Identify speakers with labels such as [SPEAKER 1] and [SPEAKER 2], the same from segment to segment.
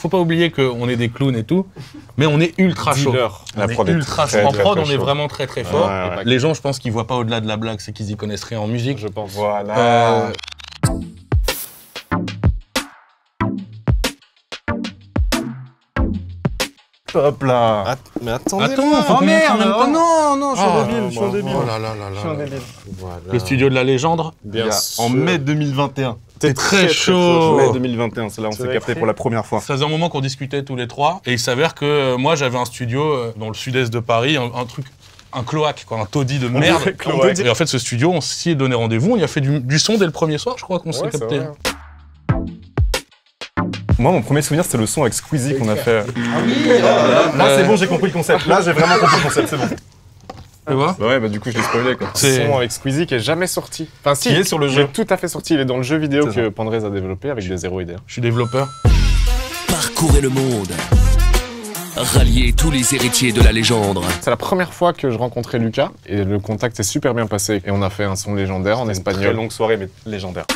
[SPEAKER 1] Faut pas oublier qu'on est des clowns et tout, mais on est ultra chaud.
[SPEAKER 2] La prod est
[SPEAKER 1] ultra chaud.
[SPEAKER 2] très,
[SPEAKER 1] En
[SPEAKER 2] très,
[SPEAKER 1] prod,
[SPEAKER 2] très
[SPEAKER 1] on est
[SPEAKER 2] chaud.
[SPEAKER 1] vraiment très très fort.
[SPEAKER 2] Ouais.
[SPEAKER 1] Les gens, je pense qu'ils voient pas au-delà de la blague, c'est qu'ils y connaissent rien en musique.
[SPEAKER 2] Je pense. Voilà. Hop là.
[SPEAKER 3] Mais attendez.
[SPEAKER 1] Attends, faut qu'on montre en même temps.
[SPEAKER 2] Non, je suis
[SPEAKER 1] Ah,
[SPEAKER 2] un débile, je suis un débile.
[SPEAKER 1] Oh là là là
[SPEAKER 2] Je suis un
[SPEAKER 1] là.
[SPEAKER 2] débile.
[SPEAKER 3] Voilà.
[SPEAKER 1] Le studio de la légende.
[SPEAKER 3] Bien
[SPEAKER 2] En mai 2021.
[SPEAKER 1] T'es très chaud.
[SPEAKER 2] Mai 2021, c'est là où on
[SPEAKER 3] Tu
[SPEAKER 2] s'est
[SPEAKER 3] l'as
[SPEAKER 2] capté
[SPEAKER 3] écrit
[SPEAKER 2] pour la première fois.
[SPEAKER 1] Ça faisait un moment qu'on discutait tous les trois, et il s'avère que moi j'avais un studio dans le sud-est de Paris, un truc, un cloaque, quoi, un taudis de merde.
[SPEAKER 2] dirait cloaque.
[SPEAKER 1] Et en fait, ce studio, on s'y est donné rendez-vous, on y a fait du son dès le premier soir, je crois qu'on s'est
[SPEAKER 3] Ouais, c'est
[SPEAKER 1] capté.
[SPEAKER 3] vrai.
[SPEAKER 2] Moi, mon premier souvenir, c'était le son avec Squeezie qu'on a fait.
[SPEAKER 1] Ah
[SPEAKER 2] Là, c'est bon, j'ai compris le concept. Là, j'ai vraiment compris le concept, c'est bon.
[SPEAKER 1] Tu vois?
[SPEAKER 2] Ouais, bah du coup, je l'ai spoilé, quoi.
[SPEAKER 1] C'est-
[SPEAKER 3] Son avec Squeezie qui est jamais sorti. Enfin, si,
[SPEAKER 2] Qui est sur le
[SPEAKER 3] il
[SPEAKER 2] jeu.
[SPEAKER 3] est tout à fait sorti. Il est dans le jeu vidéo
[SPEAKER 2] C'est
[SPEAKER 3] que
[SPEAKER 2] ça.
[SPEAKER 3] Pandrez a développé avec des héroïdes.
[SPEAKER 1] Je suis développeur.
[SPEAKER 4] Parcourez le monde. Ralliez tous les héritiers de la légende.
[SPEAKER 3] C'est la première fois que je rencontrais Lucas et le contact s'est super bien passé. Et on a fait un son légendaire en
[SPEAKER 2] Très
[SPEAKER 3] espagnol.
[SPEAKER 2] longue soirée, mais légendaire.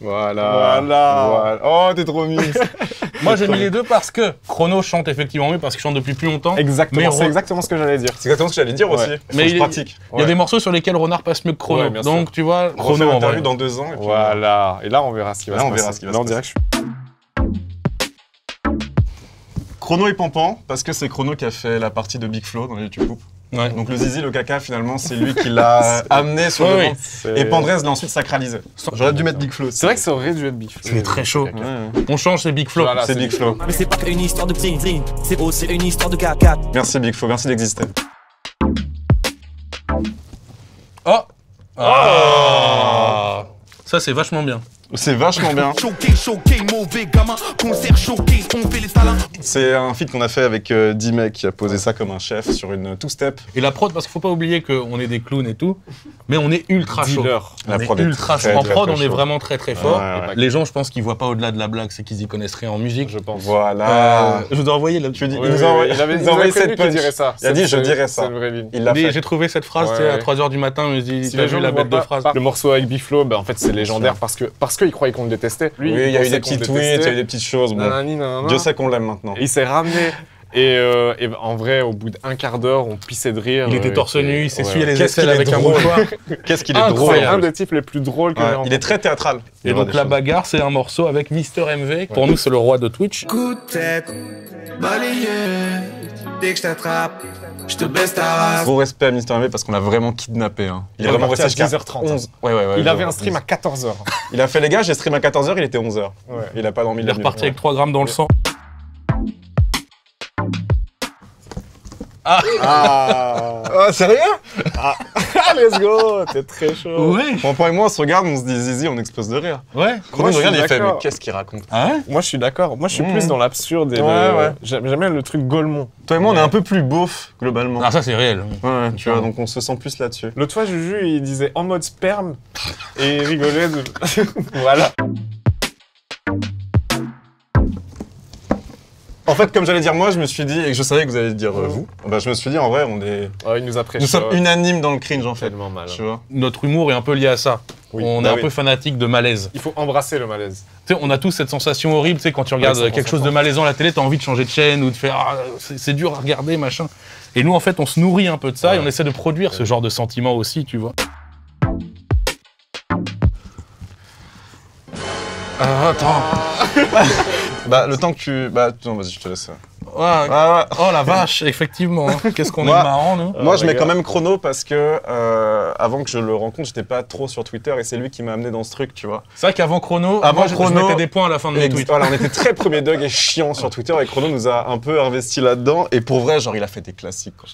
[SPEAKER 3] Voilà.
[SPEAKER 2] Oh, t'es trop mignon.
[SPEAKER 1] Moi j'ai mis les deux parce que Chrono chante effectivement mieux, parce qu'il chante depuis plus longtemps.
[SPEAKER 3] Exactement,
[SPEAKER 1] Mais
[SPEAKER 3] c'est
[SPEAKER 1] Ro-
[SPEAKER 3] exactement ce que j'allais dire.
[SPEAKER 2] C'est exactement ce que j'allais dire aussi.
[SPEAKER 3] Ouais.
[SPEAKER 2] Faut
[SPEAKER 1] Mais
[SPEAKER 2] que je
[SPEAKER 1] il-
[SPEAKER 2] pratique.
[SPEAKER 1] Il y a des morceaux sur lesquels Renard passe mieux que Chrono.
[SPEAKER 3] Ouais, bien sûr.
[SPEAKER 1] Donc tu vois,
[SPEAKER 2] Refais
[SPEAKER 1] Chrono en
[SPEAKER 2] l'interview
[SPEAKER 1] vrai.
[SPEAKER 2] dans 2 ans. Et puis
[SPEAKER 3] Voilà. Et là, on verra ce qui va
[SPEAKER 2] Là,
[SPEAKER 3] se
[SPEAKER 2] on
[SPEAKER 3] passer.
[SPEAKER 2] verra ce qui va
[SPEAKER 3] Là,
[SPEAKER 2] se
[SPEAKER 3] on dirait que je suis...
[SPEAKER 2] Chrono et Pampan, parce que c'est Chrono qui a fait la partie de Big Flo dans les YouTube Coupe.
[SPEAKER 1] Ouais.
[SPEAKER 2] Donc le zizi, le caca, finalement, c'est lui qui l'a amené sur
[SPEAKER 1] Ouais,
[SPEAKER 2] le
[SPEAKER 1] oui.
[SPEAKER 2] banc. Et Pandrez l'a ensuite sacralisé. J'aurais dû mettre Big Flo.
[SPEAKER 3] C'est vrai que ça aurait dû être Big Flo.
[SPEAKER 1] C'est très chaud.
[SPEAKER 2] Ouais.
[SPEAKER 1] On change, c'est Big Flo.
[SPEAKER 3] Voilà.
[SPEAKER 2] C'est Big Flo.
[SPEAKER 5] Mais c'est pas qu'une histoire de zing, c'est aussi une histoire de caca.
[SPEAKER 2] Merci Big Flo, merci d'exister.
[SPEAKER 1] Oh Ah Ça c'est vachement bien.
[SPEAKER 2] C'est vachement bien.
[SPEAKER 5] Choqué, mauvais gamin, concert choqué, on fait les talents.
[SPEAKER 2] C'est un feat qu'on a fait avec D-Mec qui a posé ça comme un chef sur une two-step.
[SPEAKER 1] Et la prod, parce qu'il faut pas oublier qu'on est des clowns et tout, mais on est ultra chaud.
[SPEAKER 3] Dealer.
[SPEAKER 2] La
[SPEAKER 1] On est
[SPEAKER 2] prod est
[SPEAKER 1] ultra
[SPEAKER 2] très,
[SPEAKER 1] chaud. En
[SPEAKER 2] très,
[SPEAKER 1] prod,
[SPEAKER 2] très
[SPEAKER 1] on est
[SPEAKER 2] chaud.
[SPEAKER 1] vraiment très très fort.
[SPEAKER 2] Ouais, ouais.
[SPEAKER 1] Les gens, je pense qu'ils voient pas au-delà de la blague, c'est qu'ils y connaissent rien en musique.
[SPEAKER 3] Je pense.
[SPEAKER 2] Voilà.
[SPEAKER 1] Je vous ai envoyé la
[SPEAKER 2] Tu dis,
[SPEAKER 3] Oui,
[SPEAKER 2] il nous a envoyé,
[SPEAKER 3] il avait
[SPEAKER 2] il nous a envoyé
[SPEAKER 3] prévenu
[SPEAKER 2] cette
[SPEAKER 3] qu'il
[SPEAKER 2] punch.
[SPEAKER 3] dirait ça.
[SPEAKER 2] Il a dit, je dirais ça.
[SPEAKER 3] C'est une vraie ligne.
[SPEAKER 2] Il l'a fait.
[SPEAKER 1] J'ai trouvé cette phrase,
[SPEAKER 3] Ouais,
[SPEAKER 1] tu sais, à
[SPEAKER 3] ouais.
[SPEAKER 1] 3h du matin, je me dis,
[SPEAKER 3] Si
[SPEAKER 1] t'as
[SPEAKER 3] les
[SPEAKER 1] vu
[SPEAKER 3] gens
[SPEAKER 1] la
[SPEAKER 3] ne
[SPEAKER 1] bête
[SPEAKER 3] voient
[SPEAKER 1] de phrase.
[SPEAKER 3] le morceau avec Biflo, en fait c'est légendaire parce qu'il croyait qu'on le détestait. Lui,
[SPEAKER 2] Oui, il y a eu des
[SPEAKER 3] pensait qu'on
[SPEAKER 2] petits
[SPEAKER 3] le
[SPEAKER 2] tweets, il y a eu
[SPEAKER 3] détestait.
[SPEAKER 2] des petites choses. Bon.
[SPEAKER 3] Nanani, nanana.
[SPEAKER 2] Dieu sait qu'on l'aime maintenant.
[SPEAKER 3] Et il s'est ramené. Et en vrai, au bout d'un quart d'heure, on pissait de rire.
[SPEAKER 1] Il était torse nu, il s'essuyait les
[SPEAKER 2] Qu'est-ce
[SPEAKER 1] aisselles
[SPEAKER 2] qu'il est
[SPEAKER 1] avec un
[SPEAKER 2] drôle.
[SPEAKER 1] mouchoir.
[SPEAKER 2] Qu'est-ce qu'il est
[SPEAKER 1] Incroyable.
[SPEAKER 3] C'est un
[SPEAKER 2] drôle.
[SPEAKER 3] des types les plus drôles que j'ai
[SPEAKER 2] Ouais, il
[SPEAKER 3] rencontré.
[SPEAKER 2] est très théâtral.
[SPEAKER 1] Et donc la bagarre, c'est un morceau avec Mister MV. Pour nous, c'est le roi de Twitch.
[SPEAKER 5] Coup de tête, balayé, dès que je t'attrape, je te baisse ta race.
[SPEAKER 2] Gros respect à Mister MV parce qu'on l'a vraiment kidnappé. Hein. Il est
[SPEAKER 3] Il est
[SPEAKER 2] vraiment
[SPEAKER 3] parti
[SPEAKER 2] resté
[SPEAKER 3] à
[SPEAKER 2] jusqu'à
[SPEAKER 3] 10h30.
[SPEAKER 2] 11. Ouais,
[SPEAKER 3] Il avait un stream à 14h.
[SPEAKER 2] Il a fait les gars, j'ai stream à 14h, il était 11h.
[SPEAKER 3] Ouais.
[SPEAKER 2] Il a pas dormi
[SPEAKER 1] Il
[SPEAKER 2] la
[SPEAKER 1] est
[SPEAKER 2] nuit.
[SPEAKER 1] reparti avec 3 grammes dans le sang.
[SPEAKER 2] Ah, sérieux?
[SPEAKER 3] Ah, let's go, t'es très chaud.
[SPEAKER 1] Ouais.
[SPEAKER 2] Pampan et moi, on se regarde, on se dit zizi, on explose de rire.
[SPEAKER 1] Ouais.
[SPEAKER 2] Chrono
[SPEAKER 3] je
[SPEAKER 2] nous regarde,
[SPEAKER 3] suis
[SPEAKER 2] il fait, mais
[SPEAKER 3] d'accord.
[SPEAKER 2] qu'est-ce qu'il raconte?
[SPEAKER 1] Ah ouais.
[SPEAKER 3] Moi, je suis d'accord. Moi, je suis plus dans l'absurde et
[SPEAKER 2] Ouais.
[SPEAKER 3] J'aime bien le truc Gaulmont.
[SPEAKER 2] Toi et moi, on est un peu plus beauf, globalement.
[SPEAKER 1] Ah, ça, c'est réel.
[SPEAKER 2] Ouais, tu vois, donc on se sent plus là-dessus.
[SPEAKER 3] L'autre fois, Juju, il disait en mode sperme et il rigolait de... Voilà.
[SPEAKER 2] En fait, comme j'allais dire moi, je me suis dit, et que je savais que vous alliez dire vous, bah, je me suis dit, en vrai,
[SPEAKER 3] Oh, il nous a prêché.
[SPEAKER 2] nous sommes unanimes dans le cringe, en fait.
[SPEAKER 3] Tellement mal.
[SPEAKER 2] Tu vois.
[SPEAKER 1] Notre humour est un peu lié à ça.
[SPEAKER 3] Oui.
[SPEAKER 1] On est
[SPEAKER 2] Bah
[SPEAKER 1] un
[SPEAKER 2] oui.
[SPEAKER 1] peu fanatique de malaise.
[SPEAKER 3] Il faut embrasser le malaise.
[SPEAKER 1] Tu sais, on a tous cette sensation horrible, tu sais, quand tu regardes
[SPEAKER 3] Ouais, 100%.
[SPEAKER 1] quelque chose de malaisant à la télé, t'as envie de changer de chaîne ou de faire ah, c'est dur à regarder, machin. Et nous, en fait, on se nourrit un peu de ça et on essaie de produire ce genre de sentiment aussi, tu vois. Attends.
[SPEAKER 2] Bah, le temps que tu. Bah, non, vas-y, je te laisse.
[SPEAKER 1] Ouais.
[SPEAKER 2] Ah, ouais.
[SPEAKER 1] Oh la vache, effectivement. Hein. Qu'est-ce qu'on est
[SPEAKER 2] Moi-
[SPEAKER 1] marrant, nous.
[SPEAKER 2] Moi, je mets
[SPEAKER 3] regarde.
[SPEAKER 2] quand même Chrono parce que avant que je le rencontre, j'étais pas trop sur Twitter et c'est lui qui m'a amené dans ce truc, tu vois.
[SPEAKER 1] C'est vrai qu'avant Chrono,
[SPEAKER 2] Avant
[SPEAKER 1] moi, je
[SPEAKER 2] Chrono-
[SPEAKER 1] mettais des points à la fin de mes tweets.
[SPEAKER 2] Voilà, on était très premier dog et chiant sur Twitter et Chrono nous a un peu investi là-dedans et pour vrai, genre, il a fait des classiques. Quoi.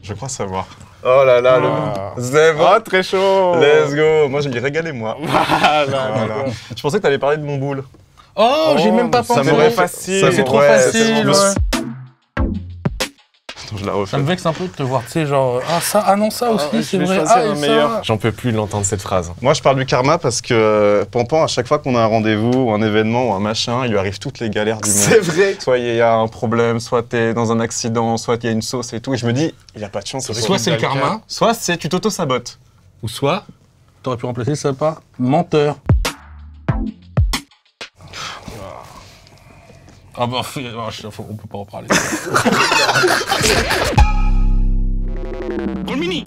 [SPEAKER 2] Je crois savoir. Oh là là, le Zev.
[SPEAKER 3] Oh, très chaud.
[SPEAKER 2] Let's go. Moi, je m'y régalais, moi.
[SPEAKER 3] Voilà.
[SPEAKER 2] Voilà. Je pensais que t'allais parler de mon boule.
[SPEAKER 1] Oh, j'y ai même pas
[SPEAKER 3] ça
[SPEAKER 1] pensé.
[SPEAKER 3] m'aurait facile.
[SPEAKER 1] C'est trop
[SPEAKER 2] Ouais,
[SPEAKER 1] facile,
[SPEAKER 2] c'est-
[SPEAKER 1] ouais.
[SPEAKER 2] Attends, je la refais.
[SPEAKER 1] Ça me vexe un peu de te voir, tu sais, genre, ah ça, ah non, ça aussi, c'est vrai, ah, et ça.
[SPEAKER 3] J'en peux plus d'entendre cette phrase.
[SPEAKER 2] Moi, je parle du karma parce que Pampan, à chaque fois qu'on a un rendez-vous ou un événement ou un machin, il lui arrive toutes les galères du monde.
[SPEAKER 3] vrai.
[SPEAKER 2] Soit il y a un problème, soit t'es dans un accident, soit il y a une sauce et tout. Et je me dis, il a pas de chance. ce
[SPEAKER 1] Soit
[SPEAKER 2] soir.
[SPEAKER 1] c'est le karma,
[SPEAKER 2] Soit c'est tu t'auto-sabotes.
[SPEAKER 1] ou soit, t'aurais pu remplacer ça par menteur. Ah bah, on peut pas en parler.
[SPEAKER 4] Mini